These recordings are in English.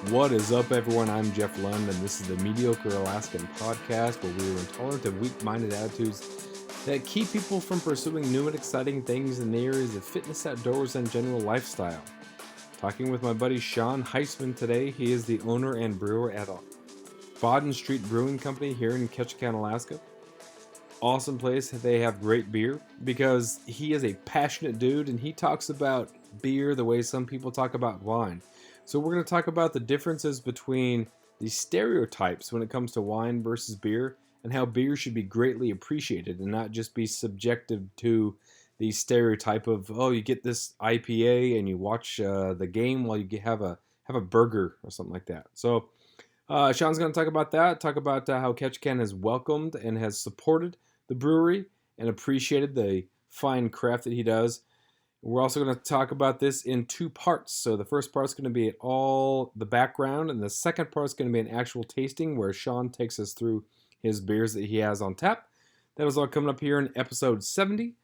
What is up, everyone? I'm Jeff Lund, and this is the Mediocre Alaskan podcast where we are intolerant of weak-minded attitudes that keep people from pursuing new and exciting things in the areas of fitness, outdoors, and general lifestyle. Talking with my buddy Sean Heismann today. He is the owner and brewer at Bawden Street Brewing Co. here in Ketchikan, Alaska. Awesome place. They have great beer because he is a passionate dude and he talks about beer the way some people talk about wine. So we're going to talk about the differences between the stereotypes when it comes to wine versus beer and how beer should be greatly appreciated and not just be subjective to the stereotype of, oh, you get this IPA and you watch the game while you have a burger or something like that. So Sean's going to talk about that, talk about how Ketchikan has welcomed and has supported the brewery and appreciated the fine craft that he does. We're also going to talk about this in two parts. So the first part is going to be all the background, and the second part is going to be an actual tasting where Sean takes us through his beers that he has on tap. That is all coming up here in episode 70.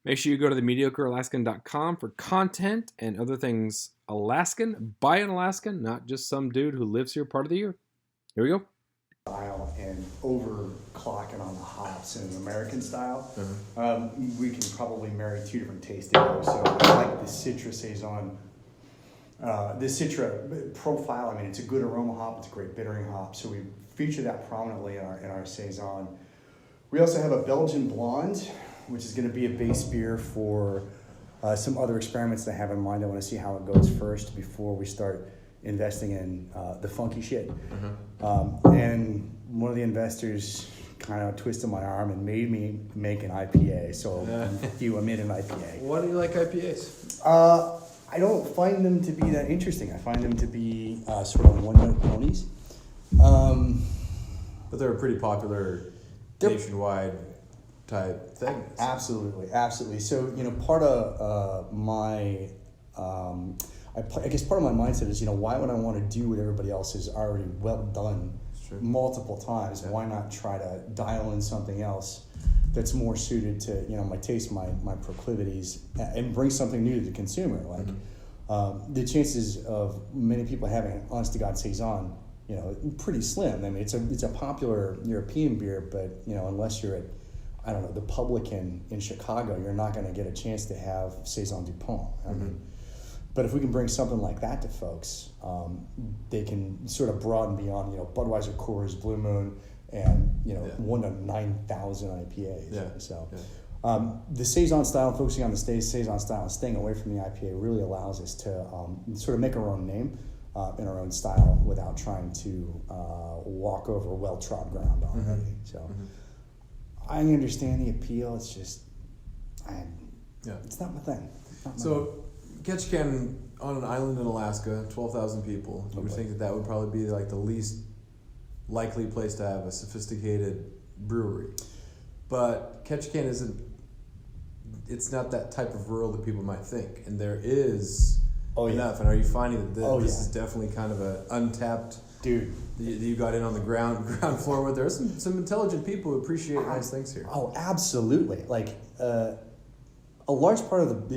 Make sure you go to themediocrealaskan.com for content and other things Alaskan, by an Alaskan, not just some dude who lives here part of the year. Here we go. Style and overclocking on the hops in an American style. We can probably marry two different tastes together. So I like the Citra Saison. The Citra profile, I mean, it's a good aroma hop. It's a great bittering hop. So we feature that prominently in our Saison. We also have a Belgian Blonde, which is going to be a base beer for some other experiments that I have in mind. I want to see how it goes first before we start investing in the funky shit. And one of the investors kind of twisted my arm and made me make an IPA. So I made an IPA. Why do you like IPAs? I don't find them to be that interesting. I find them to be sort of one-note ponies. But they're a pretty popular nationwide type thing. Absolutely. So, part of my... I guess part of my mindset is, why would I want to do what everybody else has already well done multiple times? Yeah. Why not try to dial in something else that's more suited to, my taste, my proclivities, and bring something new to the consumer? Like, the chances of many people having an honest-to-God Saison, pretty slim. I mean, it's a popular European beer, but, unless you're at, I don't know, the Publican in Chicago, you're not going to get a chance to have Saison Dupont. I mean, but if we can bring something like that to folks, they can sort of broaden beyond, Budweiser, Coors, Blue Moon, and 1 to 9,000 IPAs. Yeah. So, the Saison style, focusing on the Saison style and staying away from the IPA, really allows us to sort of make our own name in our own style without trying to walk over well-trod ground already. So, I understand the appeal. It's just, it's not my thing. Ketchikan, on an island in Alaska, 12,000 people. You would think that would probably be like the least likely place to have a sophisticated brewery. But Ketchikan it's not that type of rural that people might think. And there is enough. And are you finding that this is definitely kind of an untapped... Dude. You got in on the ground floor with there. Some intelligent people who appreciate nice things here. Oh, absolutely. Like, a large part of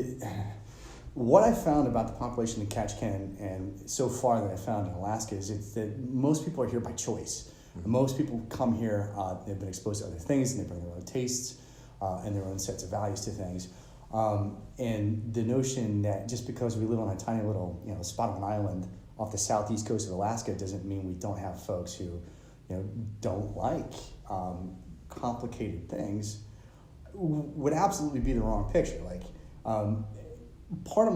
what I found about the population of Ketchikan and so far that I found in Alaska is that most people are here by choice. Most people come here, they've been exposed to other things, and they bring their own tastes and their own sets of values to things. And the notion that just because we live on a tiny little spot on an island off the southeast coast of Alaska doesn't mean we don't have folks who don't like complicated things would absolutely be the wrong picture. Like, part of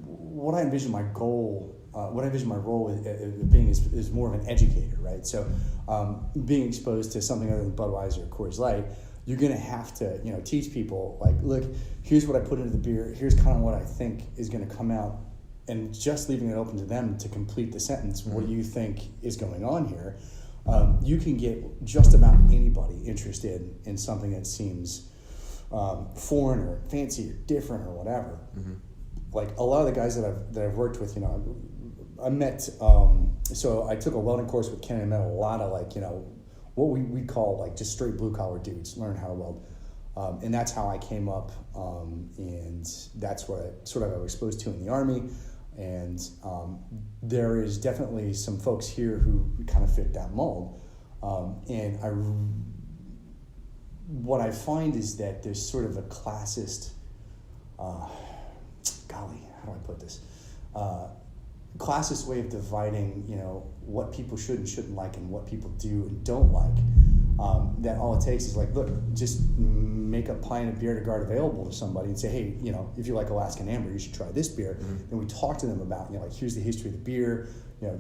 what I envision my role with being is more of an educator, right? So, being exposed to something other than Budweiser or Coors Light, you're going to have to, teach people, like, look, here's what I put into the beer, here's kind of what I think is going to come out, and just leaving it open to them to complete the sentence. What do you think is going on here? You can get just about anybody interested in something that seems foreign or fancy or different or whatever. Like a lot of the guys that I've worked with, I met. So I took a welding course with Ken and met a lot of what we call just straight blue collar dudes learn how to weld. And that's how I came up, and that's what I was exposed to in the Army. And there is definitely some folks here who kind of fit that mold. What I find is that there's sort of a classist, golly, how do I put this? Classist way of dividing, what people should and shouldn't like and what people do and don't like. That all it takes is like, look, just make a pint of beer to guard available to somebody and say, hey, if you like Alaskan Amber, you should try this beer. Mm-hmm. Then we talk to them about, here's the history of the beer,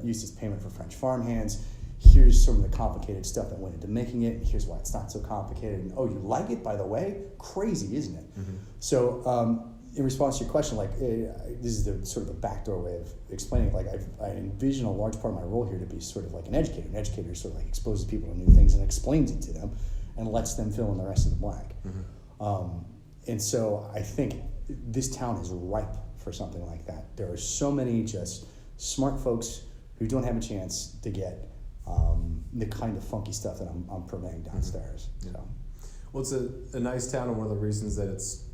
use this payment for French farmhands. Here's some of the complicated stuff that went into making it. Here's why it's not so complicated. And, oh, you like it, by the way? Crazy, isn't it? Mm-hmm. So in response to your question, this is the sort of a backdoor way of explaining it. I envision a large part of my role here to be sort of like an educator. An educator sort of like exposes people to new things and explains it to them and lets them fill in the rest of the blank. Mm-hmm. And so I think this town is ripe for something like that. There are so many just smart folks who don't have a chance to get the kind of funky stuff that I'm purveying downstairs. Mm-hmm. So. Well, it's a nice town, and one of the reasons that it's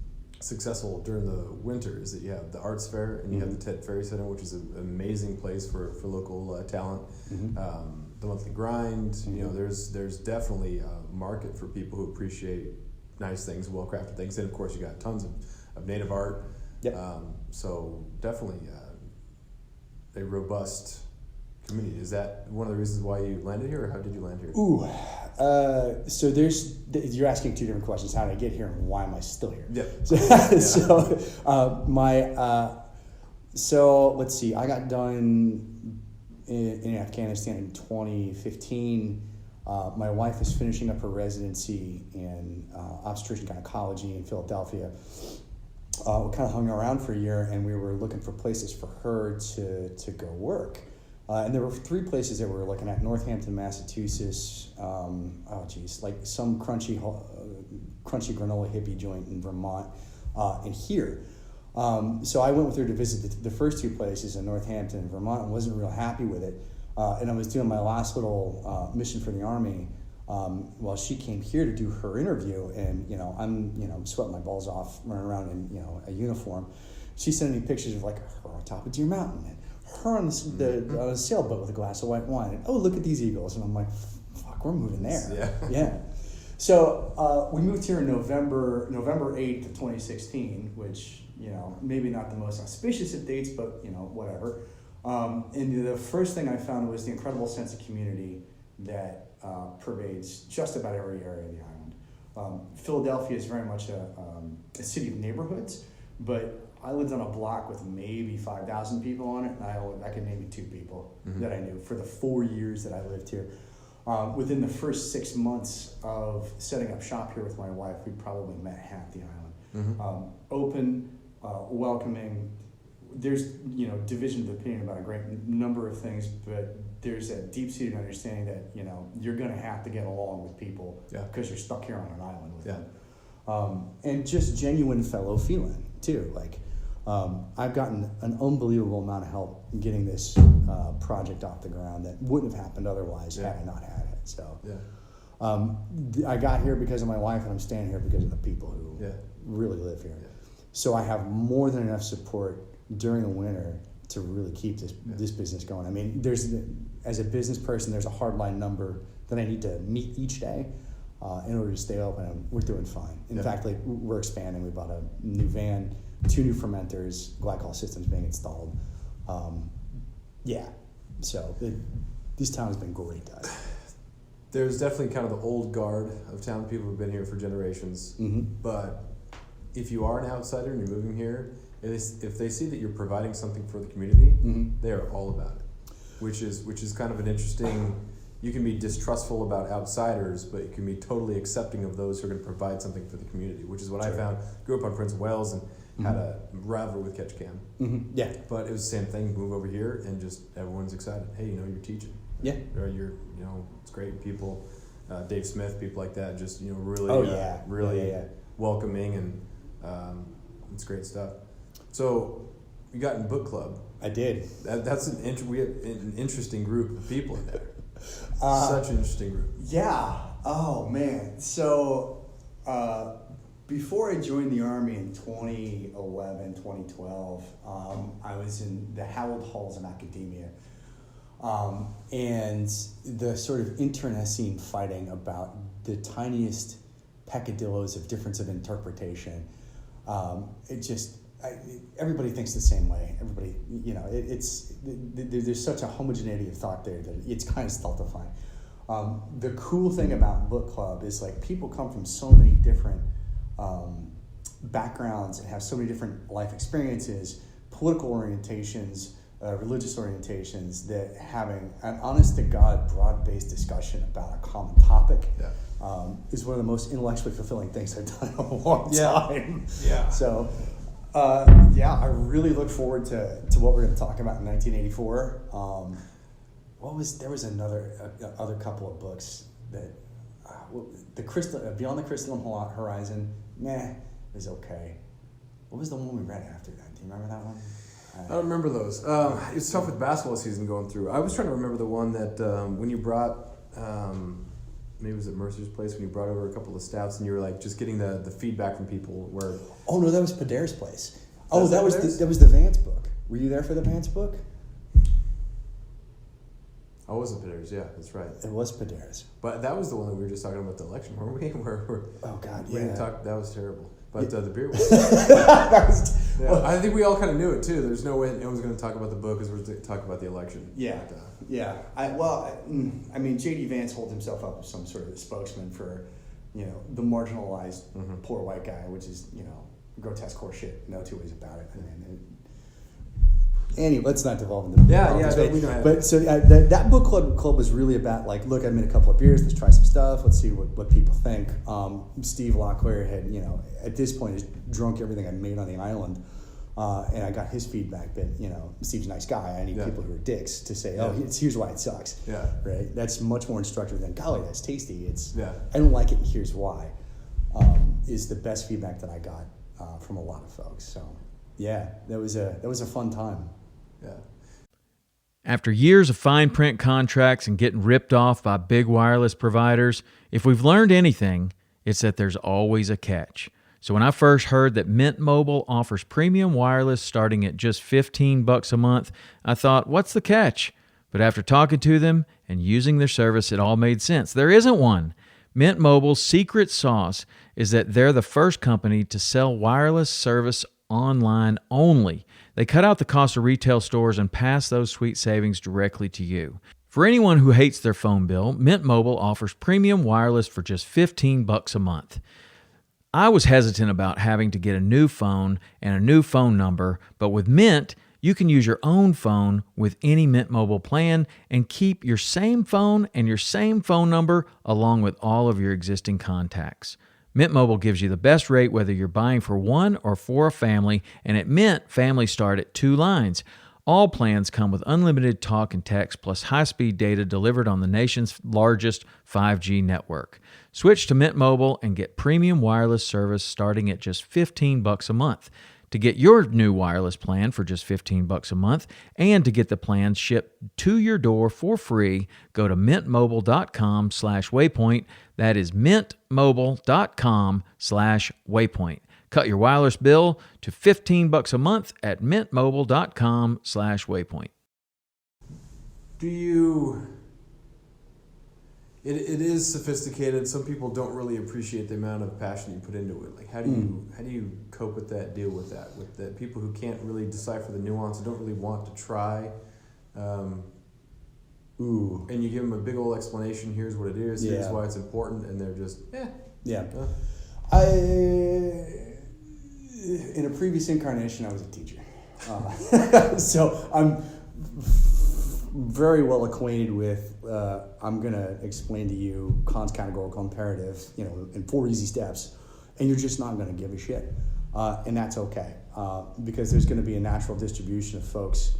successful during the winter is that you have the arts fair and you have the Ted Ferry Center, which is an amazing place for local talent. The monthly grind, there's definitely a market for people who appreciate nice things, well-crafted things, and of course you got tons of native art. Yep. So definitely a robust community. Is that one of the reasons why you landed here, or how did you land here? Ooh, so you're asking two different questions. How did I get here and why am I still here? Yeah. So let's see. I got done in Afghanistan in 2015. My wife is finishing up her residency in obstetrician gynecology in Philadelphia. We kind of hung around for a year, and we were looking for places for her to go work. And there were three places that we were looking at: Northampton, Massachusetts, like some crunchy granola hippie joint in Vermont, and here. So I went with her to visit the first two places in Northampton and Vermont and wasn't real happy with it. And I was doing my last little mission for the Army while she came here to do her interview, and I'm sweating my balls off running around in a uniform. She's sending me pictures of like her on top of Deer Mountain and her on on a sailboat with a glass of white wine, and oh, look at these eagles, and I'm like, fuck, we're moving there. Yeah. So we moved here in November 8th of 2016, which maybe not the most auspicious of dates, but whatever. And the first thing I found was the incredible sense of community that pervades just about every area of the island. Philadelphia is very much a city of neighborhoods, but I lived on a block with maybe 5,000 people on it, and I could name 2 people that I knew for the 4 years that I lived here. Within the first 6 months of setting up shop here with my wife, we probably met half the island. Open, welcoming. There's division of opinion about a great number of things, but there's a deep-seated understanding that you're going to have to get along with people because you're stuck here on an island with them. And just genuine fellow feeling too. Like I've gotten an unbelievable amount of help getting this project off the ground that wouldn't have happened otherwise had I not had it. So I got here because of my wife, and I'm staying here because of the people who really live here. So I have more than enough support during the winter to really keep this business going. I mean, as a business person, there's a hardline number that I need to meet each day in order to stay open, and we're doing fine. In fact, like we're expanding. We bought a new van, 2 new fermenters, glycol systems being installed. So this town has been great to us. There's definitely kind of the old guard of town, people who've been here for generations. But if you are an outsider and you're moving here, if they see that you're providing something for the community, they are all about it, which is kind of an interesting. You can be distrustful about outsiders, but you can be totally accepting of those who are going to provide something for the community, which is what I found. Grew up on Prince of Wales and had a rivalry with Ketchikan. But it was the same thing. Move over here and just everyone's excited. Hey, you're teaching. Or you're it's great. People, Dave Smith, people like that, just really welcoming, and it's great stuff. So you got in book club. I did. That's we have an interesting group of people in there. Such an interesting group. Yeah. Oh man. So before I joined the Army in 2011, 2012, I was in the hallowed halls of academia. And the sort of internecine fighting about the tiniest peccadillos of difference of interpretation, everybody thinks the same way. Everybody, there's such a homogeneity of thought there that it's kind of stultifying. The cool thing about book club is like people come from so many different backgrounds and have so many different life experiences, political orientations, religious orientations, that having an honest-to-God, broad-based discussion about a common topic is one of the most intellectually fulfilling things I've done in a long time. Yeah. So, I really look forward to what we're going to talk about in 1984. There was other couple of books that Beyond the Crystalline Horizon, is okay. What was the one we read after that? Do you remember that one? I don't remember those. It's tough with basketball season going through. I was trying to remember the one that when you brought, maybe it was at Mercer's place, when you brought over a couple of stouts and you were like just getting the feedback from people where. Oh no, that was Pader's place. Oh, that was the Vance book. Were you there for the Vance book? I wasn't Pader's, yeah, that's right. It was Pader's. But that was the one that we were just talking about the election, weren't we? Oh God, we yeah. didn't talk. That was terrible. But the beer was. I think we all kind of knew it too. There's no way anyone was going to talk about the book because we're talking about the election. Yeah, I mean, J.D. Vance holds himself up as some sort of spokesman for, the marginalized poor white guy, which is, grotesque horseshit. No two ways about it. Anyway, let's not devolve into we don't have. But so that book club was really about like, look, I made a couple of beers. Let's try some stuff. Let's see what people think. Steve Locklear had, at this point, has drunk everything I made on the island, and I got his feedback that Steve's a nice guy. I need people who are dicks to say, here's why it sucks. Yeah. Right. That's much more instructive than golly, that's tasty. It's I don't like it. And here's why. Is the best feedback that I got from a lot of folks. So yeah, that was a fun time. Yeah. After years of fine print contracts and getting ripped off by big wireless providers, if we've learned anything, it's that there's always a catch. So when I first heard that Mint Mobile offers premium wireless starting at just $15 a month, I thought, what's the catch? But after talking to them and using their service, it all made sense. There isn't one. Mint Mobile's secret sauce is that they're the first company to sell wireless service online only. They cut out the cost of retail stores and pass those sweet savings directly to you. For anyone who hates their phone bill, Mint Mobile offers premium wireless for just $15 a month. I was hesitant about having to get a new phone and a new phone number, but with Mint, you can use your own phone with any Mint Mobile plan and keep your same phone and your same phone number along with all of your existing contacts. Mint Mobile gives you the best rate whether you're buying for one or for a family, and at Mint, families start at 2 lines. All plans come with unlimited talk and text plus high-speed data delivered on the nation's largest 5G network. Switch to Mint Mobile and get premium wireless service starting at just $15 a month. To get your new wireless plan for just $15 a month and to get the plans shipped to your door for free, go to mintmobile.com/waypoint. That is mintmobile.com/waypoint. Cut your wireless bill to $15 a month at mintmobile.com/waypoint. It is sophisticated. Some people don't really appreciate the amount of passion you put into it. Like, how do you cope with that? Deal with that? With the people who can't really decipher the nuance, who don't really want to try. And you give them a big old explanation. Here's what it is. Here's why it's important, and they're just In a previous incarnation, I was a teacher, so I'm very well acquainted with. I'm gonna explain to you Kant's categorical imperative, in 4 easy steps, and you're just not gonna give a shit, and that's okay, because there's gonna be a natural distribution of folks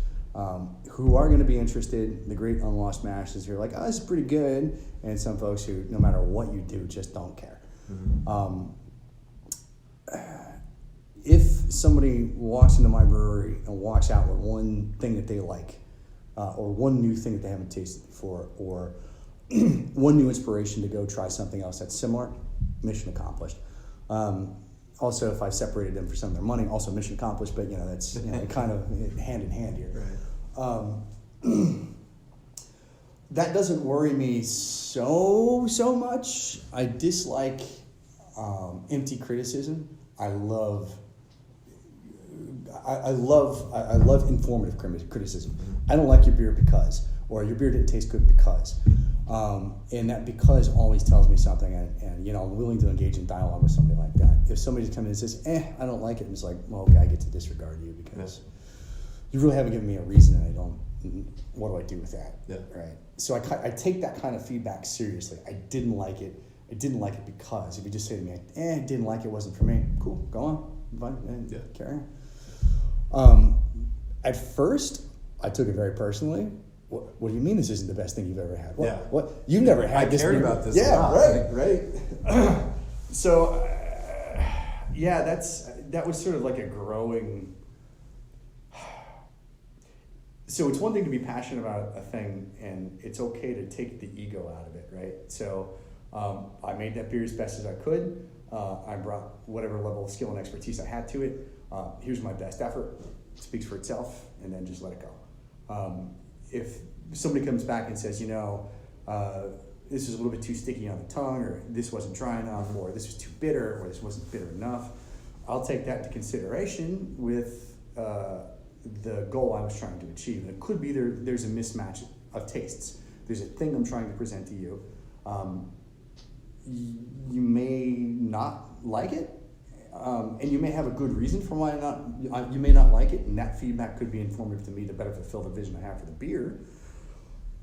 who are gonna be interested. The great unlost masses who are like, oh, this is pretty good, and some folks who, no matter what you do, just don't care. If somebody walks into my brewery and walks out with one thing that they like, or one new thing that they haven't tasted before, or one new inspiration to go try something else that's similar, mission accomplished. Also, if I've separated them for some of their money, also mission accomplished. But that's kind of hand in hand here. Right. That doesn't worry me so much. I dislike empty criticism. I love informative criticism. I don't like your beer because, or your beer didn't taste good because, and that because always tells me something. And I'm willing to engage in dialogue with somebody like that. If somebody comes in and says, I don't like it, and it's like, well, okay, I get to disregard you because you really haven't given me a reason, and I don't. What do I do with that? Yeah. Right. So I take that kind of feedback seriously. I didn't like it. I didn't like it because if you just say to me, I didn't like it, wasn't for me. Cool, go on, fine, carry on. At first, I took it very personally. What do you mean this isn't the best thing you've ever had? What? You've never had this? I cared about this. Yeah, a lot. right. So, that was sort of like a growing. So it's one thing to be passionate about a thing, and it's okay to take the ego out of it, right? So I made that beer as best as I could. I brought whatever level of skill and expertise I had to it. Here's my best effort. It speaks for itself, and then just let it go. If somebody comes back and says, this is a little bit too sticky on the tongue, or this wasn't dry enough, or this was too bitter, or this wasn't bitter enough, I'll take that into consideration with the goal I was trying to achieve. And it could be there's a mismatch of tastes. There's a thing I'm trying to present to you. You may not like it, and you may have a good reason for why you may not like it, and that feedback could be informative to me to better fulfill the vision I have for the beer.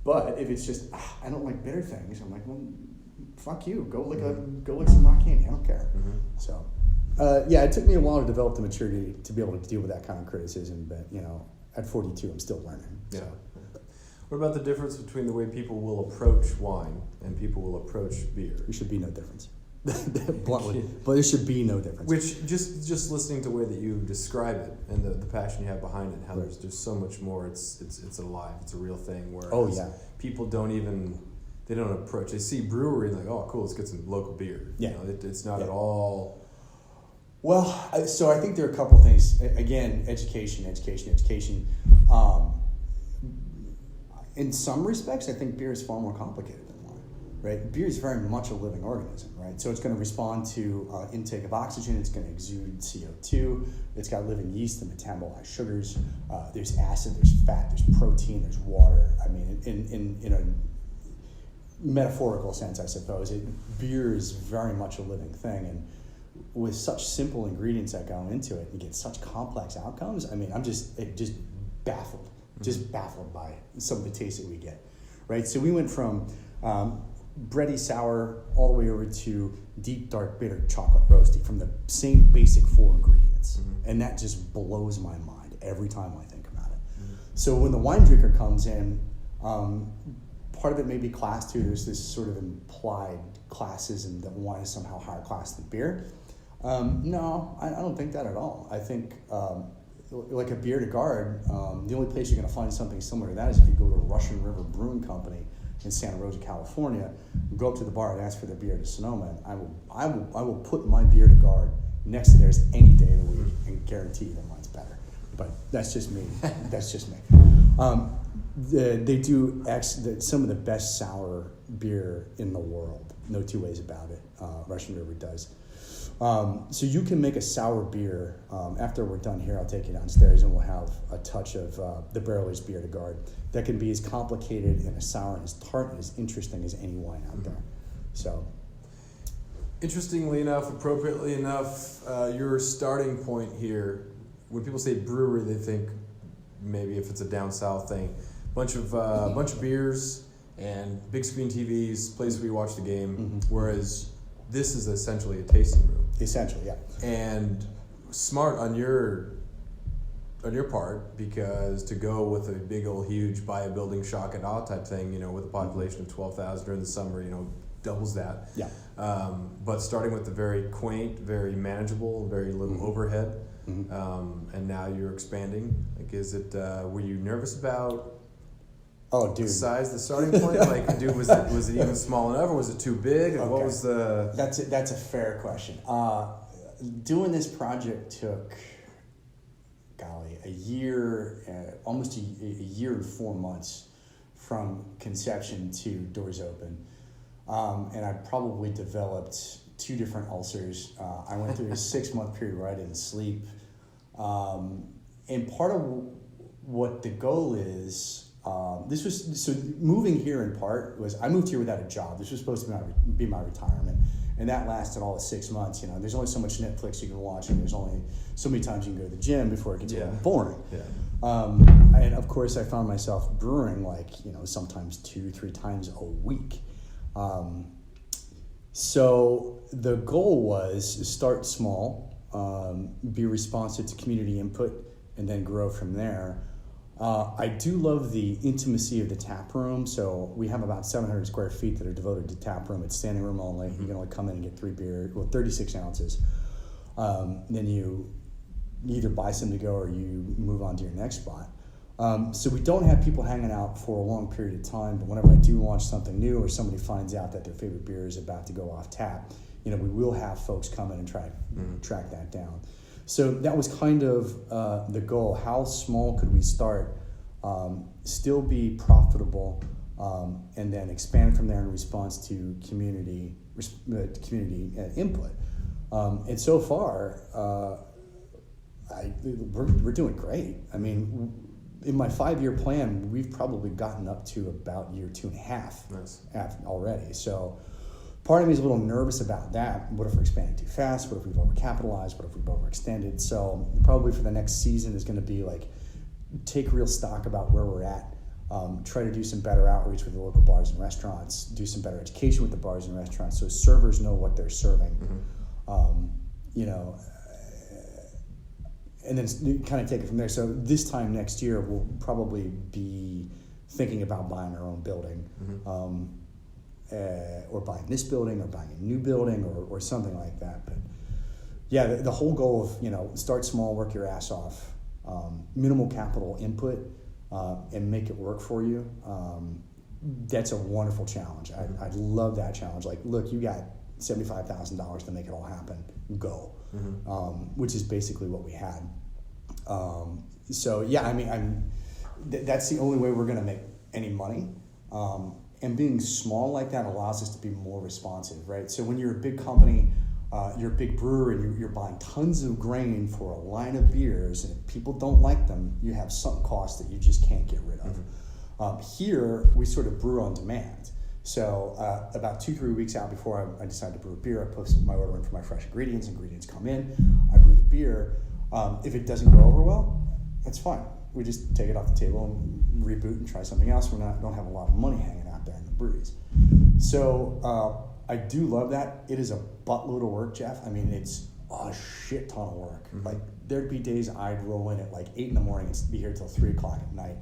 But if it's just, I don't like bitter things, I'm like, well, fuck you. Go lick some rock candy. I don't care. Mm-hmm. So. It took me a while to develop the maturity to be able to deal with that kind of criticism, but at 42, I'm still learning. So. Yeah. What about the difference between the way people will approach wine and people will approach beer? There should be no difference, bluntly. But there should be no difference. Which just listening to the way that you describe it and the passion you have behind it, and how there's so much more. It's alive. It's a real thing. Whereas people don't approach. They see brewery and like, oh, cool, let's get some local beer. Yeah. It's not at all. Well, so I think there are a couple things. Again, education. In some respects, I think beer is far more complicated than wine, right? Beer is very much a living organism, right? So it's going to respond to intake of oxygen. It's going to exude CO2. It's got living yeast that metabolize sugars. There's acid, there's fat, there's protein, there's water. I mean, in a metaphorical sense, I suppose, beer is very much a living thing, and with such simple ingredients that go into it, you get such complex outcomes. I mean, I'm just baffled by some of the tastes that we get, right? So we went from bready sour all the way over to deep, dark, bitter chocolate roasty from the same basic 4 ingredients. Mm-hmm. And that just blows my mind every time I think about it. Mm-hmm. So when the wine drinker comes in, part of it may be class too. There's this sort of implied classism that wine is somehow higher class than beer. No, I don't think that at all. I think like a bière de garde, the only place you're going to find something similar to that is if you go to a Russian River Brewing Company in Santa Rosa, California, go up to the bar and ask for their bière de Sonoma, and I will put my bière de garde next to theirs any day of the week and guarantee that mine's better. But that's just me. They do some of the best sour beer in the world. No two ways about it. Russian River does. So you can make a sour beer. After we're done here, I'll take you downstairs and we'll have a touch of the barrel-aged bière de garde that can be as complicated and as sour and as tart and as interesting as any wine out there. So, interestingly enough, appropriately enough, your starting point here, when people say brewery, they think maybe if it's a down south thing, bunch of beers and big screen TVs, place where you watch the game, mm-hmm. whereas this is essentially a tasting room. Essentially, yeah. And smart on your part, because to go with a big old huge buy a building shock and awe type thing, with a population of 12,000 during the summer, doubles that. Yeah. But starting with the very quaint, very manageable, very little mm-hmm. overhead, mm-hmm. And now you're expanding. Like, is it? Were you nervous about? Oh, dude. The size, the starting point? Like, dude, was it even small enough, or was it too big? And what was the... That's a fair question. doing this project took, golly, a year, almost a year and 4 months from conception to doors open. And I probably developed 2 different ulcers. I went through a 6-month period where I didn't sleep. And part of what the goal is, moving here in part was, I moved here without a job. This was supposed to be my retirement. And that lasted all of 6 months. There's only so much Netflix you can watch, and there's only so many times you can go to the gym before it gets a little boring. Yeah. And of course, I found myself brewing sometimes 2-3 times a week. So the goal was start small, be responsive to community input, and then grow from there. I do love the intimacy of the tap room. So we have about 700 square feet that are devoted to tap room. It's standing room only. You can only come in and get 3 beers, 36 ounces. Then you either buy some to go or you move on to your next spot. So we don't have people hanging out for a long period of time, but whenever I do launch something new or somebody finds out that their favorite beer is about to go off tap, we will have folks come in and try track that down. So that was kind of the goal. How small could we start, still be profitable, and then expand from there in response to community input. And so far, we're doing great. I mean, in my 5-year plan, we've probably gotten up to about year 2.5 already. So part of me is a little nervous about that. What if we're expanding too fast? What if we've overcapitalized? What if we've overextended? So probably for the next season is going to be take real stock about where we're at. Try to do some better outreach with the local bars and restaurants. Do some better education with the bars and restaurants so servers know what they're serving. And then kind of take it from there. So this time next year, we'll probably be thinking about buying our own building, or buying this building, or buying a new building, or something like that. But yeah, the whole goal of start small, work your ass off, minimal capital input, and make it work for you. That's a wonderful challenge. I love that challenge. Look, you got $75,000 to make it all happen. Go. Which is basically what we had. So yeah, I mean, that's the only way we're going to make any money. And being small like that allows us to be more responsive, right? So when you're a big company, you're a big brewer, and you're buying tons of grain for a line of beers, and if people don't like them, you have sunk costs that you just can't get rid of. Here, we sort of brew on demand. So about 2-3 weeks out before I decide to brew a beer, I post my order in for my fresh ingredients. Ingredients come in, I brew the beer. If it doesn't go over well, that's fine. We just take it off the table and reboot and try something else. Don't have a lot of money hanging out there in the breweries. So I do love that. It is a buttload of work, Jeff. I mean, it's a shit ton of work. There'd be days I'd roll in at 8 in the morning and be here till 3 o'clock at night.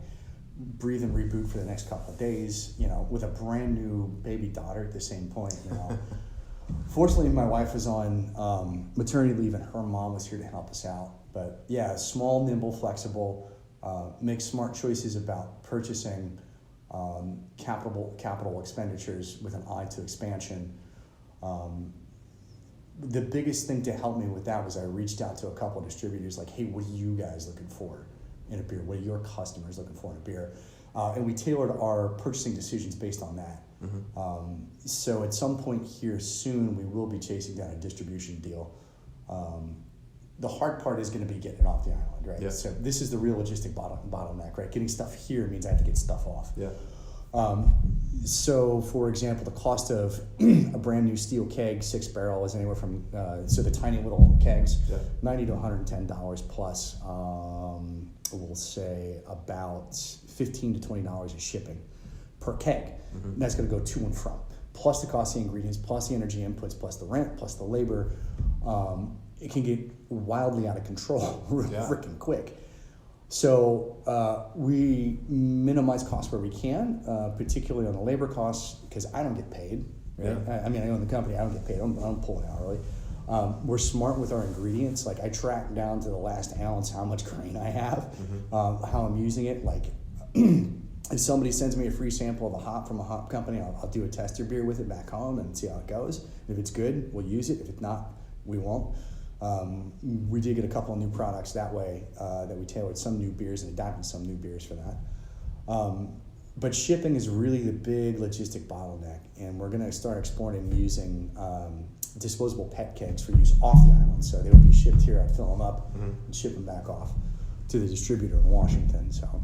Breathe and reboot for the next couple of days, with a brand new baby daughter at the same point, Fortunately, my wife was on maternity leave, and her mom was here to help us out. But yeah, small, nimble, flexible, make smart choices about purchasing, capital expenditures with an eye to expansion. The biggest thing to help me with that was I reached out to a couple of distributors hey, what are you guys looking for in a beer? What are your customers looking for in a beer? And we tailored our purchasing decisions based on that. So at some point here soon, we will be chasing down a distribution deal. The hard part is going to be getting it off the island, right? Yeah. So this is the real logistic bottleneck, right? Getting stuff here means I have to get stuff off. Yeah. So, for example, the cost of a brand new steel keg, 6-barrel, is anywhere from the tiny little kegs, $90 to $110 plus. We'll say about $15 to $20 of shipping per keg. And that's going to go to and from, plus the cost of the ingredients, plus the energy inputs, plus the rent, plus the labor. It can get wildly out of control freaking quick. So we minimize costs where we can, particularly on the labor costs, because I don't get paid. Right? I own the company. I don't get paid. I'm pulling hourly. We're smart with our ingredients. I track down to the last ounce how much grain I have, how I'm using it. If somebody sends me a free sample of a hop from a hop company, I'll do a tester beer with it back home and see how it goes. If it's good, we'll use it. If it's not, we won't. We did get a couple of new products that way that we tailored some new beers and adapted some new beers for that. But shipping is really the big logistic bottleneck, and we're going to start exploring using disposable PET kegs for use off the island. So they would be shipped here, I'd fill them up and ship them back off to the distributor in Washington. So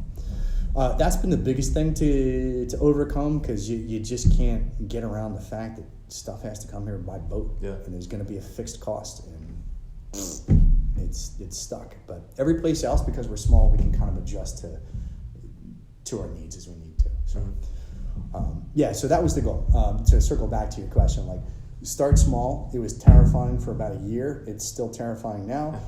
that's been the biggest thing to overcome, because you just can't get around the fact that stuff has to come here by boat, and there's going to be a fixed cost, and it's stuck. But every place else, because we're small, we can kind of adjust to our needs as we need to. So so that was the goal. To circle back to your question, like, start small. It was terrifying for about a year. It's still terrifying now.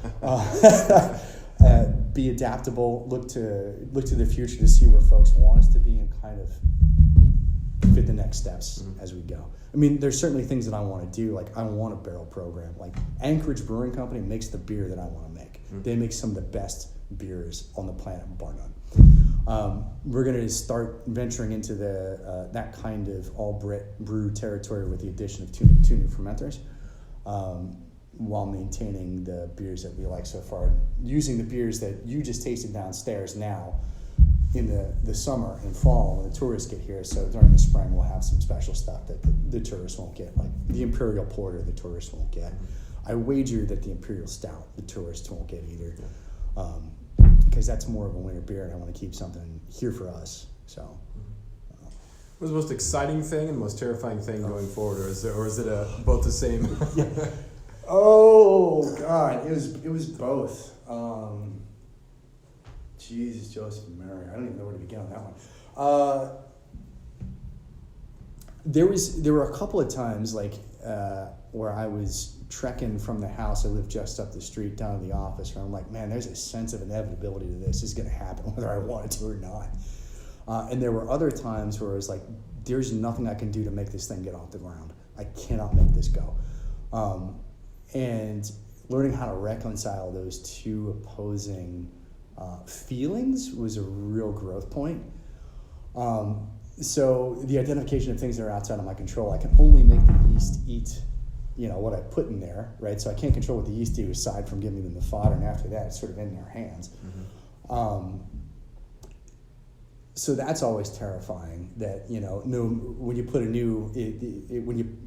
Be adaptable. Look to the future to see where folks want us to be, and kind of fit the next steps as we go. I mean, there's certainly things that I want to do. Like, I want a barrel program. Like, Anchorage Brewing Company makes the beer that I want to make. They make some of the best beers on the planet, bar none. We're going to start venturing into the that kind of all Brit brew territory with the addition of two new fermenters, while maintaining the beers that we like so far. Using the beers that you just tasted downstairs now in the summer and fall when the tourists get here. So during the spring, we'll have some special stuff that the tourists won't get, like the Imperial Porter the tourists won't get. I wager that the Imperial Stout the tourists won't get either. Because that's more of a winter beer, and I want to keep something here for us. So, what was the most exciting thing and most terrifying thing going forward, or is it both the same? Oh God, it was both. Jesus, Joseph and Mary, I don't even know where to begin on that one. There were a couple of times where I was trekking from the house. I lived just up the street down to the office, where I'm like, man, there's a sense of inevitability to this. It's going to happen whether I want it to or not. And there were other times where it was like, there's nothing I can do to make this thing get off the ground. I cannot make this go. And learning how to reconcile those two opposing feelings was a real growth point. So the identification of things that are outside of my control, I can only make the yeast eat what I put in there, right? So I can't control what the yeast do aside from giving them the fodder, and after that, it's sort of in their hands. So that's always terrifying. That when you put when you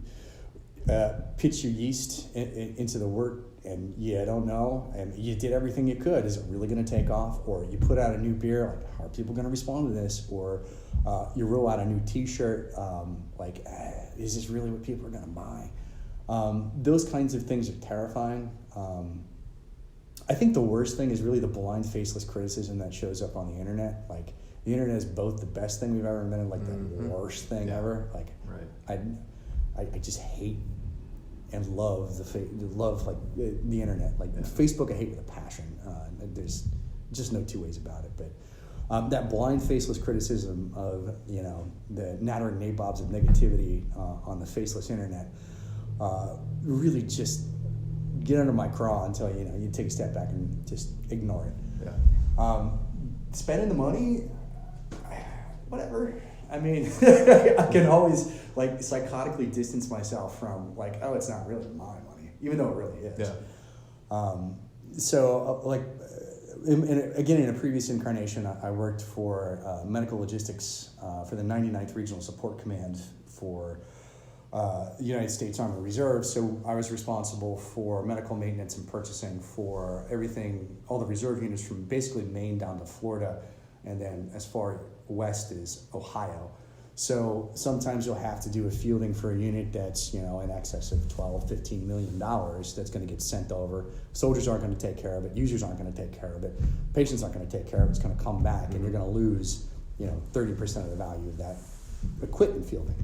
pitch your yeast into the wort, and you don't know, and you did everything you could. Is it really going to take off? Or you put out a new beer, like, how are people going to respond to this? Or you roll out a new T-shirt, is this really what people are going to buy? Those kinds of things are terrifying. I think the worst thing is really the blind, faceless criticism that shows up on the internet. Like, the internet is both the best thing we've ever invented, like the worst thing ever. Like, I just hate and love the internet. Like, Facebook, I hate with a passion. There's just no two ways about it. But that blind, faceless criticism of the nattering nabobs of negativity on the faceless internet really just get under my craw until you take a step back and just ignore it. Spending the money, whatever. I mean, I can always psychotically distance myself from it's not really my money, even though it really is. In a previous incarnation, I worked for medical logistics for the 99th Regional Support Command for the United States Army Reserve. So I was responsible for medical maintenance and purchasing for everything, all the reserve units from basically Maine down to Florida, and then as far west as Ohio. So sometimes you'll have to do a fielding for a unit that's in excess of $12, $15 million that's going to get sent over. Soldiers aren't going to take care of it. Users aren't going to take care of it. Patients aren't going to take care of it. It's going to come back, and you're going to lose 30% of the value of that equipment fielding.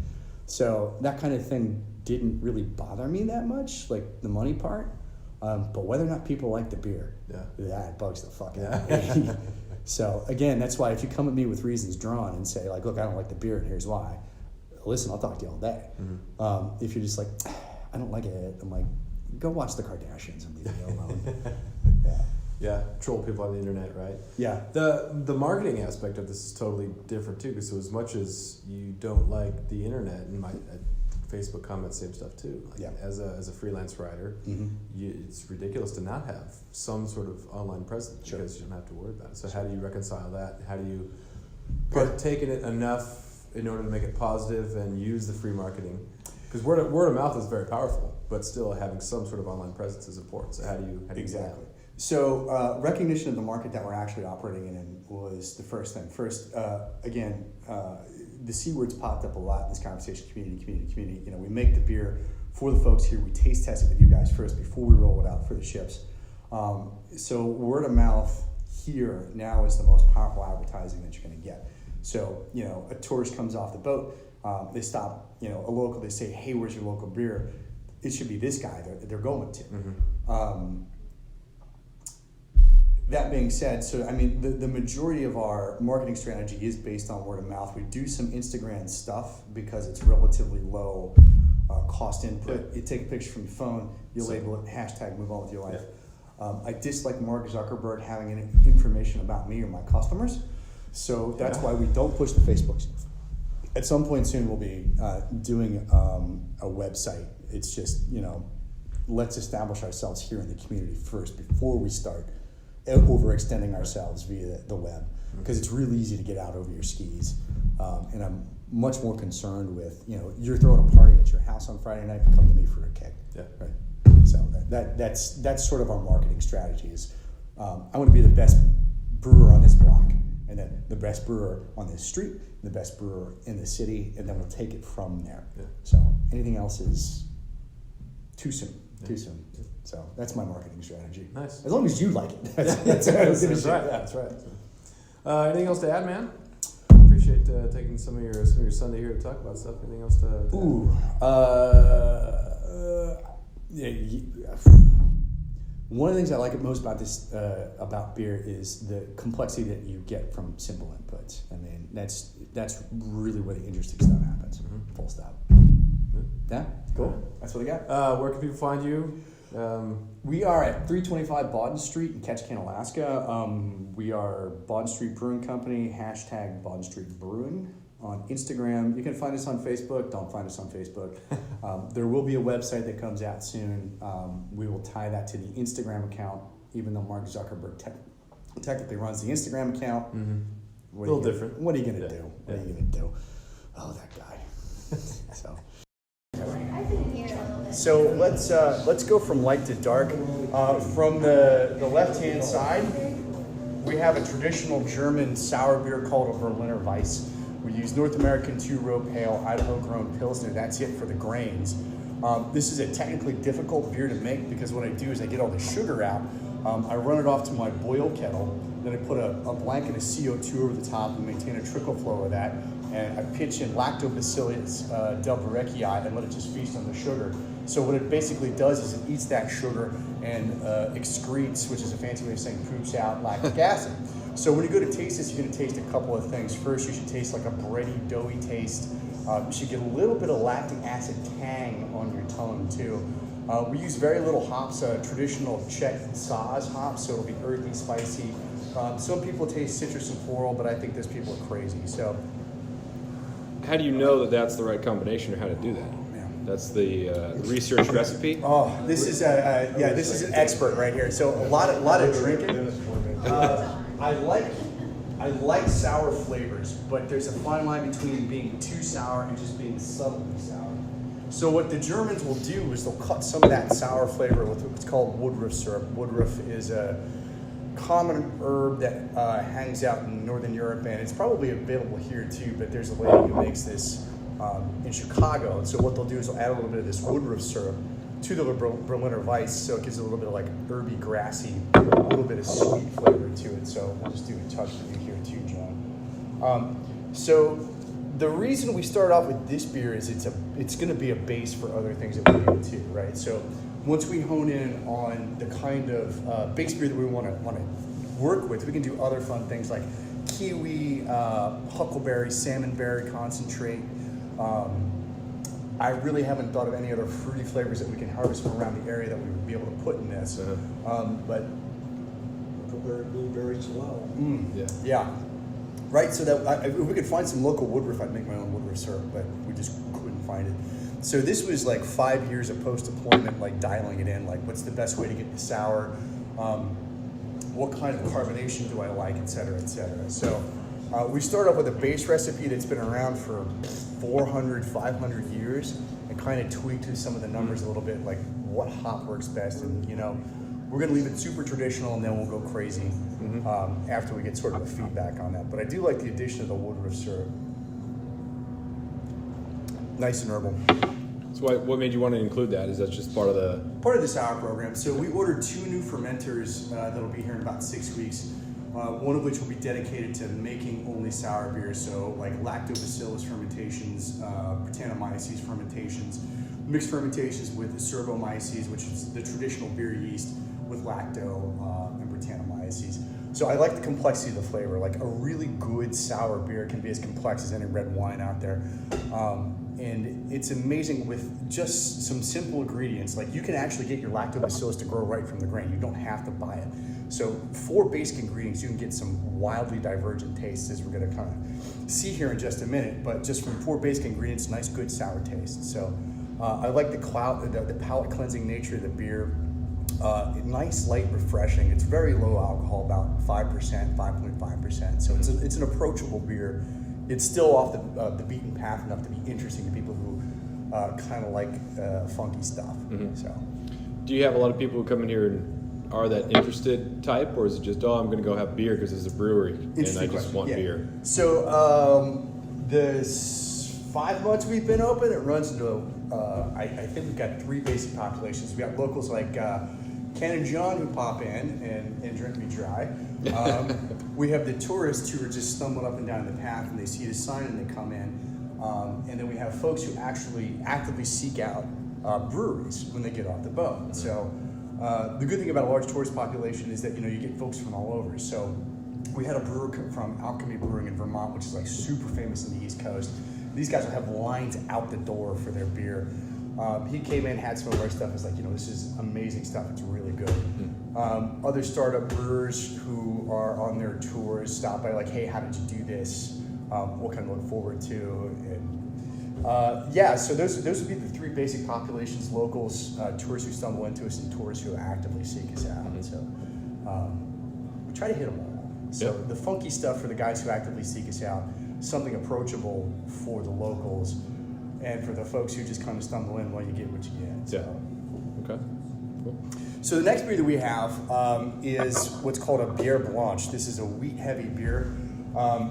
So that kind of thing didn't really bother me that much, like the money part. But whether or not people like the beer, that bugs the fuck out of me. So again, that's why if you come at me with reasons drawn and say look, I don't like the beer and here's why, listen, I'll talk to you all day. If you're just like, I don't like it, I'm like, go watch the Kardashians and leave me alone. Troll people on the internet, right? The marketing aspect of this is totally different too, because so as much as you don't like the internet, and Facebook comments, same stuff too. Like Yeah. As a freelance writer, it's ridiculous to not have some sort of online presence Sure. because you don't have to worry about it. So how do you reconcile that? How do you partake in it enough in order to make it positive and use the free marketing? Because word of mouth is very powerful, but still having some sort of online presence is important. So how do you Exactly. So recognition of the market that we're actually operating in was the first thing. First, again, the C words popped up a lot in this conversation, community. You know, we make the beer for the folks here. We taste test it with you guys first before we roll it out for the ships. So word of mouth here now is the most powerful advertising that you're going to get. So, you know, a tourist comes off the boat, they stop, you know, a local, they say, hey, where's your local beer? It should be this guy they're going to. That being said, so I mean, the majority of our marketing strategy is based on word of mouth. We do some Instagram stuff because it's relatively low cost input. You take a picture from your phone, you label it, hashtag, move on with your life. I dislike Mark Zuckerberg having any information about me or my customers, so that's why we don't push the Facebook stuff. At some point soon, we'll be doing a website. It's just, you know, let's establish ourselves here in the community first before we start overextending ourselves via the web, because it's really easy to get out over your skis. And I'm much more concerned with, you know, you're throwing a party at your house on Friday night, come to me for a keg. Yeah. Right. So that's sort of our marketing strategy is I want to be the best brewer on this block, and then the best brewer on this street, the best brewer in the city, and then we'll take it from there. Yeah. So anything else is too soon. Too soon. So that's my marketing strategy. Nice. As long as you like it. That's right. That's right. Anything else to add, man? Appreciate taking some of your Sunday here to talk about stuff. Anything else to add? One of the things I like most about this about beer is the complexity that you get from simple inputs. I mean, that's really where the interesting stuff happens. Full stop. Yeah, cool. That's what I got. Where can people find you? We are at 325 Bawden Street in Ketchikan, Alaska. We are Bawden Street Brewing Company, hashtag Bawden Street Brewing on Instagram. You can find us on Facebook. Don't find us on Facebook. There will be a website that comes out soon. We will tie that to the Instagram account, even though Mark Zuckerberg technically runs the Instagram account. A little different. What are you going to do? What are you going to do? Oh, that guy. So let's go from light to dark. From the left-hand side, we have a traditional German sour beer called a Berliner Weiss. We use North American 2-row pale, Idaho-grown Pilsner. That's it for the grains. This is a technically difficult beer to make because what I do is I get all the sugar out. I run it off to my boil kettle. Then I put a blanket of CO2 over the top and maintain a trickle flow of that. And I pitch in Lactobacillus delbrueckii and let it just feast on the sugar. So what it basically does is it eats that sugar and excretes, which is a fancy way of saying poops out lactic acid. So when you go to taste this, you're going to taste a couple of things. First, you should taste like a bready, doughy taste. You should get a little bit of lactic acid tang on your tongue too. We use very little hops, traditional Czech Saz hops, so it'll be earthy, spicy. Some people taste citrus and floral, but I think those people are crazy. So, how do you know that that's the right combination, or how to do that? That's the research recipe. Oh, this is this is an expert right here. So a lot of drinking. I like sour flavors, but there's a fine line between being too sour and just being subtly sour. So what the Germans will do is they'll cut some of that sour flavor with what's called woodruff syrup. Woodruff is a common herb that hangs out in Northern Europe, and it's probably available here too, but there's a lady who makes this in Chicago. And so what they'll do is they'll add a little bit of this woodruff syrup to the Berliner Weiss, so it gives it a little bit of like herby, grassy, a little bit of sweet flavor to it. So we'll just do a touch for you here too, John. So the reason we start off with this beer is it's going to be a base for other things that we do too, right? So once we hone in on the kind of base beer that we want to work with, we can do other fun things like kiwi, huckleberry, salmonberry concentrate. I really haven't thought of any other fruity flavors that we can harvest from around the area that we would be able to put in this. But huckleberry, blueberry, as well. Yeah. Right, so that if we could find some local woodruff, I'd make my own woodruff syrup, but we just couldn't find it. So this was like 5 years of post-deployment, like dialing it in, like what's the best way to get the sour, what kind of carbonation do I like, et cetera, et cetera. So we start off with a base recipe that's been around for 400, 500 years, and kind of tweak to some of the numbers a little bit, like what hop works best. And, you know, we're going to leave it super traditional, and then we'll go crazy after we get sort of a feedback on that. But I do like the addition of the woodruff syrup. Nice and herbal. So what made you want to include that? Is that just part of the sour program? So we ordered 2 new fermenters that'll be here in about 6 weeks. One of which will be dedicated to making only sour beers, so like lactobacillus fermentations, Brettanomyces fermentations, mixed fermentations with Cerbomyces, which is the traditional beer yeast with lacto and Brettanomyces. So I like the complexity of the flavor. Like a really good sour beer can be as complex as any red wine out there. And it's amazing with just some simple ingredients. Like you can actually get your lactobacillus to grow right from the grain. You don't have to buy it. So 4 basic ingredients, you can get some wildly divergent tastes, as we're gonna kind of see here in just a minute. But just from 4 basic ingredients, nice, good sour taste. So I like the palate cleansing nature of the beer. Nice, light, refreshing. It's very low alcohol, about 5%, 5.5%. So it's an approachable beer. It's still off the beaten path enough to be interesting to people who kind of like funky stuff. So, do you have a lot of people who come in here and are that interested type, or is it just, I'm going to go have beer because it's a brewery and I just want beer? So the 5 months we've been open, it runs into I think we've got 3 basic populations. We got locals like Ken and John who pop in and drink me dry. We have the tourists who are just stumbling up and down the path and they see the sign and they come in. And then we have folks who actually actively seek out breweries when they get off the boat. So the good thing about a large tourist population is that, you know, you get folks from all over. So we had a brewer from Alchemy Brewing in Vermont, which is like super famous in the East Coast. These guys will have lines out the door for their beer. He came in, had some of our stuff, was like, you know, this is amazing stuff, it's really good. Other startup brewers who are on their tours stop by like, hey, how did you do this? What can I look forward to? And so those would be the 3 basic populations: locals, tourists who stumble into us, and tourists who actively seek us out. So we try to hit them all. So the funky stuff for the guys who actively seek us out, something approachable for the locals, and for the folks who just kind of stumble in, well, you get what you get. So. Okay. Cool. So the next beer that we have is what's called a bière blanche. This is a wheat-heavy beer.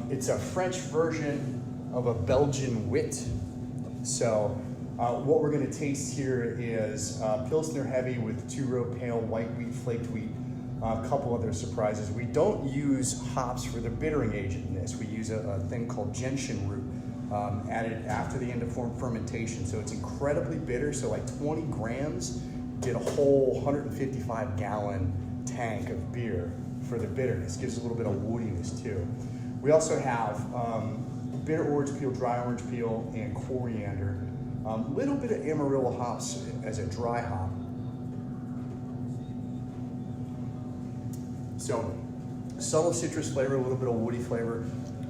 It's a French version of a Belgian wit. So what we're going to taste here is Pilsner heavy with 2-row pale white wheat, flaked wheat, a couple other surprises. We don't use hops for the bittering agent in this. We use a thing called gentian root. Added after the end of fermentation. So it's incredibly bitter, so like 20 grams get a whole 155-gallon tank of beer for the bitterness. Gives a little bit of woodiness too. We also have bitter orange peel, dry orange peel, and coriander. Little bit of Amarillo hops as a dry hop. So subtle citrus flavor, a little bit of woody flavor.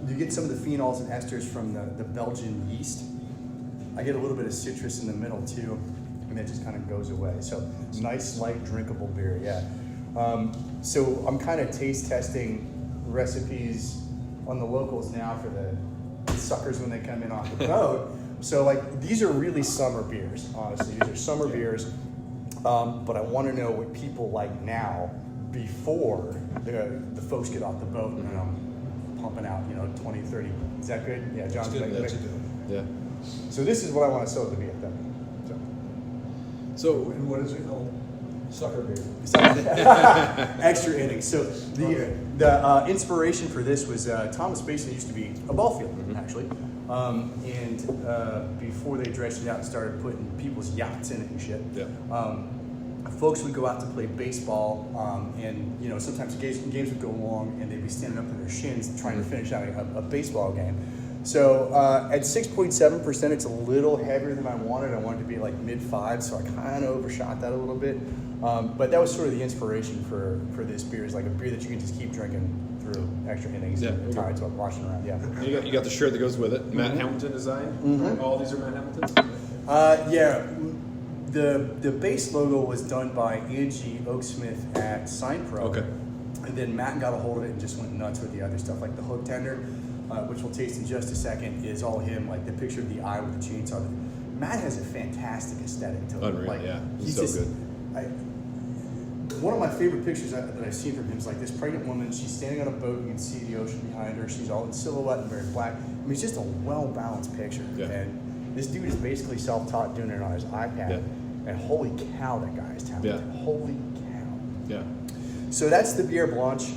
You get some of the phenols and esters from the Belgian yeast. I get a little bit of citrus in the middle too, and it just kind of goes away. So nice, light, drinkable beer, yeah. So I'm kind of taste testing recipes on the locals now for the suckers when they come in off the boat. So like these are really summer beers, honestly. These are summer beers, but I want to know what people like now before the folks get off the boat and pumping out, 20, 30. Is that good? Yeah, John's good. making it. Yeah. So this is what I want to sell at the VFW. So, and what is it called? Sucker beer. Extra innings. So the inspiration for this was Thomas Basin used to be a ball field, actually. And before they dredged it out and started putting people's yachts in it and shit, folks would go out to play baseball, and sometimes games would go long, and they'd be standing up to their shins trying to finish out a baseball game. So at 6.7%, it's a little heavier than I wanted. I wanted it to be like mid-5, so I kind of overshot that a little bit. But that was sort of the inspiration for this beer. Is like a beer that you can just keep drinking through extra innings and tides while washing around. Yeah. You got the shirt that goes with it. Matt Hamilton design. All these are Matt Hamilton's. Yeah. The base logo was done by Angie Oaksmith at Sign Pro. Okay. And then Matt got a hold of it and just went nuts with the other stuff, like the hook tender, which we'll taste in just a second, is all him. Like the picture of the eye with the chainsaw. Matt has a fantastic aesthetic to him. Unreal, like, yeah. He's so good. One of my favorite pictures that I've seen from him is like this pregnant woman. She's standing on a boat. You can see the ocean behind her. She's all in silhouette and very black. I mean, it's just a well-balanced picture. Yeah. And this dude is basically self-taught, doing it on his iPad. Yeah. And holy cow, that guy is talented. Yeah. Holy cow. Yeah. So that's the Bière Blanche.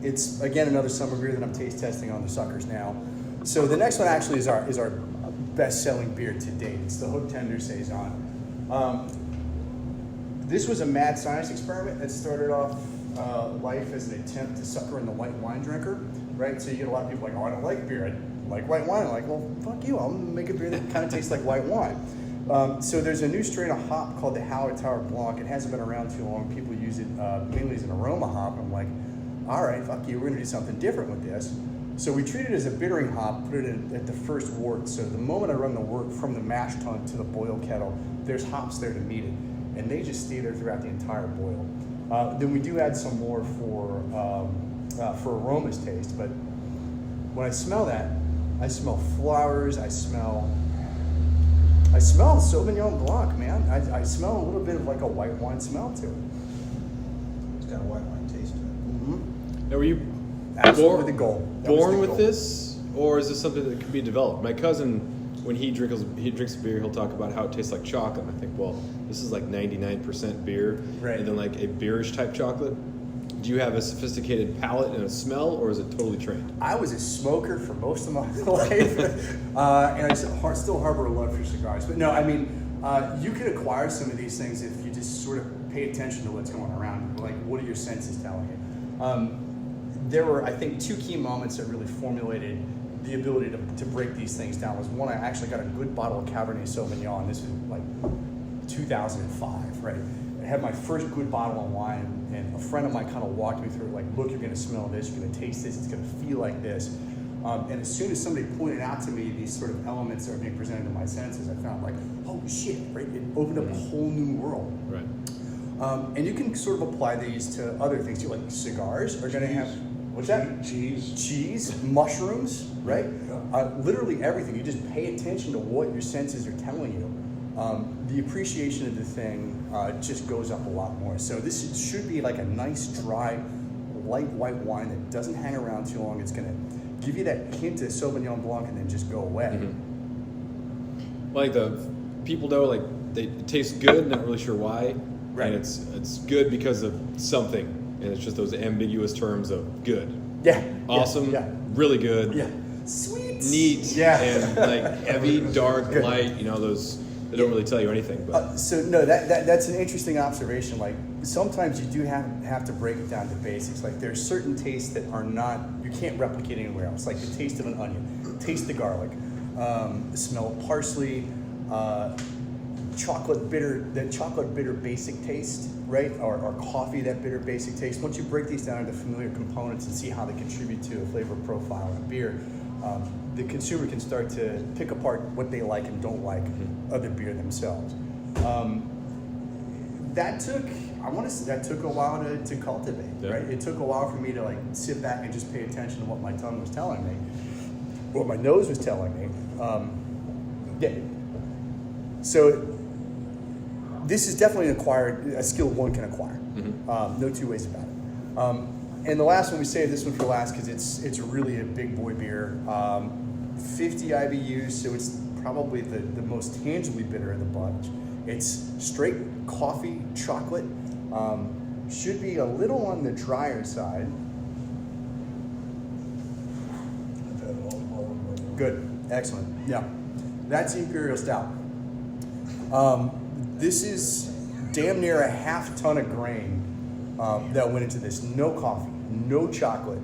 It's, again, another summer beer that I'm taste testing on the suckers now. So the next one actually is our best-selling beer to date. It's the Hook Tender Saison. This was a mad science experiment that started off life as an attempt to sucker in the white wine drinker, right? So you get a lot of people like, oh, I don't like beer. I like white wine. I'm like, well, fuck you. I'll make a beer that kind of tastes like white wine. So there's a new strain of hop called the Howard Tower Blanc. It hasn't been around too long. People use it mainly as an aroma hop. I'm like, all right, fuck you. We're going to do something different with this. So we treat it as a bittering hop, put it at the first wort. So the moment I run the wort from the mash tun to the boil kettle, there's hops there to meet it. And they just stay there throughout the entire boil. Then we do add some more for aroma's taste. But when I smell that, I smell flowers. I smell Sauvignon Blanc, man. I smell a little bit of like a white wine smell to it. It's got a white wine taste to it. Mm-hmm. Now, were you Absolutely the goal. That was born the with goal. this, or is this something that could be developed? My cousin, when he drinks beer, he'll talk about how it tastes like chocolate. And I think, well, this is like 99% beer, Right. and then like a beerish type chocolate. Do you have a sophisticated palate and a smell, or is it totally trained? I was a smoker for most of my life, and I still harbor a love for cigars. But no, I mean, you can acquire some of these things if you just sort of pay attention to what's going around. Like, what are your senses telling you? There were, I think, two key moments that really formulated the ability to break these things down. Was one, I actually got a good bottle of Cabernet Sauvignon. This was like 2005, right? I had my first good bottle of wine, and a friend of mine kind of walked me through it, like, look, you're going to smell this, you're going to taste this, it's going to feel like this. And as soon as somebody pointed out to me these sort of elements that are being presented to my senses, I found like, holy shit, right? It opened up a whole new world. Right. And you can sort of apply these to other things too, like cigars are going to have, what's that? Cheese. Mushrooms, right? Yeah. Literally everything. You just pay attention to what your senses are telling you. The appreciation of the thing just goes up a lot more. So this should be like a nice, dry, light white wine that doesn't hang around too long. It's going to give you that hint of Sauvignon Blanc and then just go away. Mm-hmm. Like the people know, like it tastes good, not really sure why, Right. and it's good because of something, and it's just those ambiguous terms of good, Yeah. awesome, Yeah. really good, Yeah. Sweet. neat, Yeah. and like heavy, dark, Good. light. You know, those they don't really tell you anything. But So no, that's an interesting observation. Like sometimes you do have to break it down to basics. Like there's certain tastes that are not, you can't replicate anywhere else. Like the taste of an onion, taste the garlic, the smell of parsley, chocolate bitter basic taste, right? Or coffee, that bitter basic taste. Once you break these down into familiar components and see how they contribute to a flavor profile in a beer, the consumer can start to pick apart what they like and don't like of the beer themselves. That took a while to cultivate, Yeah. right? It took a while for me to like sit back and just pay attention to what my tongue was telling me, what my nose was telling me. Yeah. So this is definitely a skill one can acquire. No two ways about it. And the last one, we saved this one for last because it's really a big boy beer. 50 IBUs, so it's probably the most tangibly bitter of the bunch. It's straight coffee, chocolate. Should be a little on the drier side. I've had all of them. Good, excellent. Yeah, that's the Imperial Stout. This is damn near a half ton of grain that went into this. No coffee, no chocolate.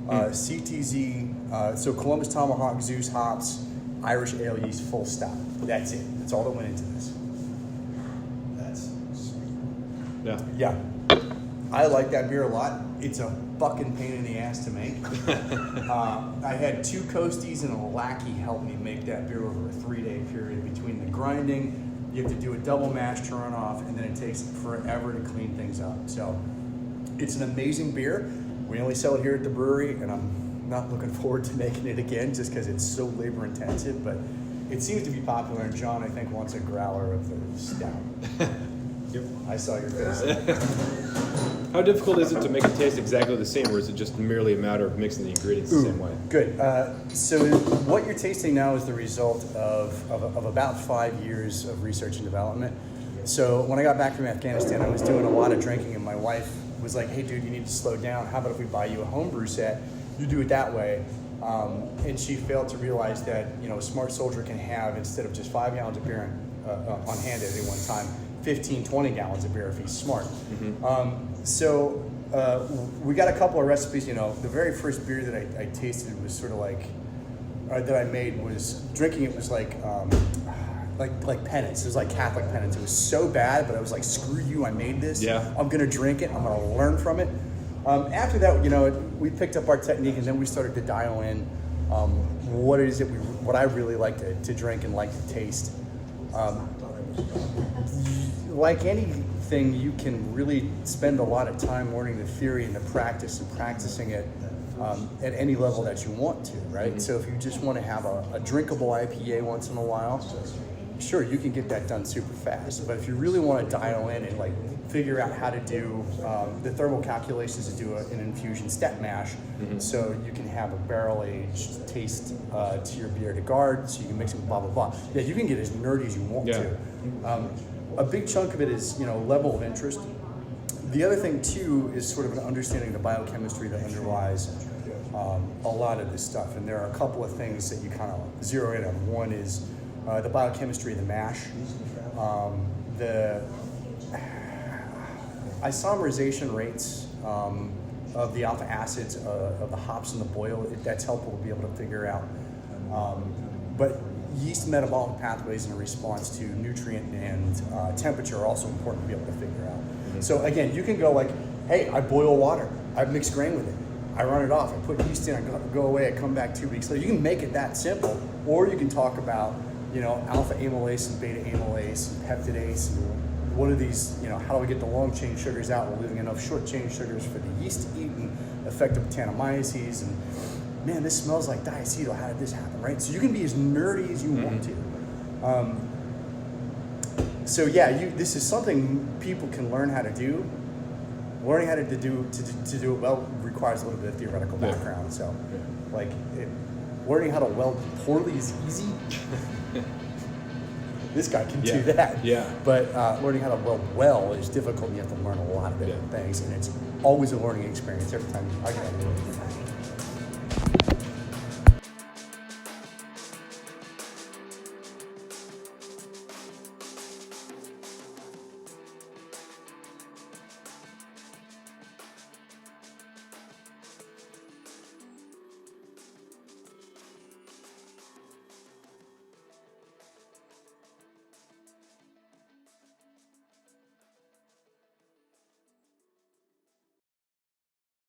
CTZ, so Columbus Tomahawk, Zeus hops, Irish ale yeast, full stop. That's it. That's all that went into this. That's sweet. yeah, Yeah. I like that beer a lot. It's a fucking pain in the ass to make. I had 2 Coasties and a lackey help me make that beer over a 3-day period between the grinding. You have to do a double mash turn off, and then it takes forever to clean things up. So it's an amazing beer. We only sell it here at the brewery, and I'm not looking forward to making it again just because it's so labor intensive, but it seems to be popular, and John, I think, wants a growler of the stout. Yep. I saw your face. How difficult is it to make it taste exactly the same, or is it just merely a matter of mixing the ingredients the same way? Good. So what you're tasting now is the result of about 5 years of research and development. So when I got back from Afghanistan, I was doing a lot of drinking, and my wife was like, hey, dude, you need to slow down. How about if we buy you a homebrew set? You do it that way. And she failed to realize that, a smart soldier can have, instead of just 5 gallons of beer on hand at any one time, 15, 20 gallons of beer if he's smart. So we got a couple of recipes. The very first beer that I tasted was sort of like, that I made was, drinking it was like penance. It was like Catholic penance. It was so bad, but I was like, screw you, I made this. Yeah. I'm gonna drink it, I'm gonna learn from it. After that, we picked up our technique, and then we started to dial in what I really like to drink and like to taste. Like anything, you can really spend a lot of time learning the theory and the practice and practicing it at any level that you want to, right? So if you just want to have a drinkable IPA once in a while, sure, you can get that done super fast. But if you really want to dial in and like figure out how to do the thermal calculations to do an infusion step mash, so you can have a barrel-aged taste to your beer to guard, so you can mix it with blah, blah, blah. Yeah, you can get as nerdy as you want to. A big chunk of it is, level of interest. The other thing, too, is sort of an understanding of the biochemistry that underlies a lot of this stuff. And there are a couple of things that you kind of zero in on. One is the biochemistry of the mash. The isomerization rates of the alpha acids of the hops in the boil, that's helpful to be able to figure out. But yeast metabolic pathways in response to nutrient and temperature are also important to be able to figure out. So again, you can go like, hey, I boil water, I mix grain with it, I run it off, I put yeast in, I go away, I come back 2 weeks later. You can make it that simple, or you can talk about, alpha amylase and beta amylase and peptidase, and what are these, how do we get the long chain sugars out while leaving enough short chain sugars for the yeast to eat, and effective tannomyces, and man, this smells like diacetyl, how did this happen, right? So you can be as nerdy as you want to. So yeah, this is something people can learn how to do. Learning how to do it well requires a little bit of theoretical background. So, learning how to weld poorly is easy. This guy can do that. Yeah. But learning how to weld well is difficult, and you have to learn a lot of different things, and it's always a learning experience every time I get it.